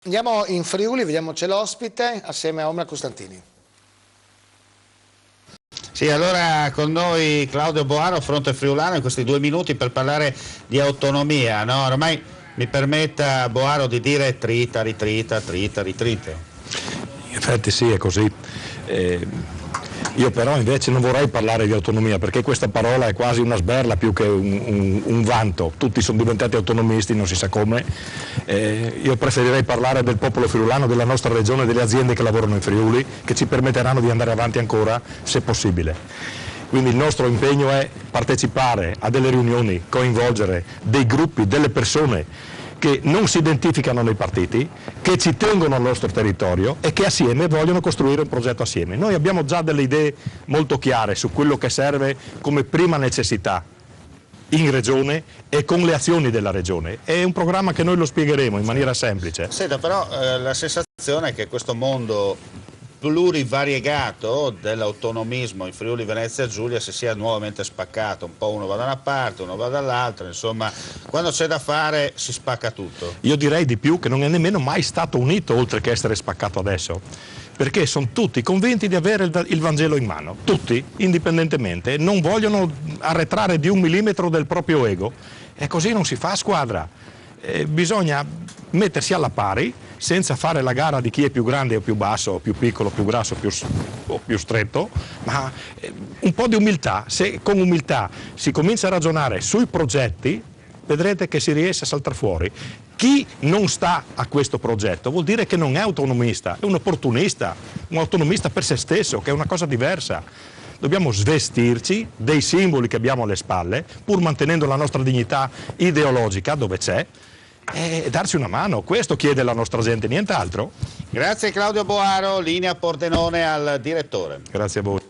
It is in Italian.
Andiamo in Friuli, vediamoci l'ospite assieme a Omar Costantini. Sì, allora con noi Claudio Boaro, fronte friulano, in questi 2 minuti per parlare di autonomia, no? Ormai mi permetta Boaro di dire trita, ritrita, trita, ritrita. In effetti sì, è così. Io però invece non vorrei parlare di autonomia, perché questa parola è quasi una sberla più che un vanto. Tutti sono diventati autonomisti, non si sa come. Io preferirei parlare del popolo friulano, della nostra regione, delle aziende che lavorano in Friuli, che ci permetteranno di andare avanti ancora, se possibile. Quindi il nostro impegno è partecipare a delle riunioni, coinvolgere dei gruppi, delle persone che non si identificano nei partiti, che ci tengono al nostro territorio e che assieme vogliono costruire un progetto assieme. Noi abbiamo già delle idee molto chiare su quello che serve come prima necessità in regione e con le azioni della regione. È un programma che noi lo spiegheremo in maniera semplice. Senta, però la sensazione è che questo mondo plurivariegato dell'autonomismo in Friuli Venezia Giulia si sia nuovamente spaccato, un po' uno va da una parte, uno va dall'altra, insomma quando c'è da fare si spacca tutto. Io direi di più che non è nemmeno mai stato unito, oltre che essere spaccato adesso, perché sono tutti convinti di avere il Vangelo in mano, tutti, indipendentemente, non vogliono arretrare di 1 millimetro del proprio ego, e così non si fa a squadra. Bisogna mettersi alla pari senza fare la gara di chi è più grande o più basso, più piccolo, più grasso o più stretto, ma un po' di umiltà. Se con umiltà si comincia a ragionare sui progetti, vedrete che si riesce a saltare fuori. Chi non sta a questo progetto vuol dire che non è autonomista, è un opportunista, un autonomista per se stesso, che è una cosa diversa. Dobbiamo svestirci dei simboli che abbiamo alle spalle, pur mantenendo la nostra dignità ideologica, dove c'è, e darci una mano. Questo chiede la nostra gente, nient'altro. Grazie Claudio Boaro, linea Pordenone al direttore. Grazie a voi.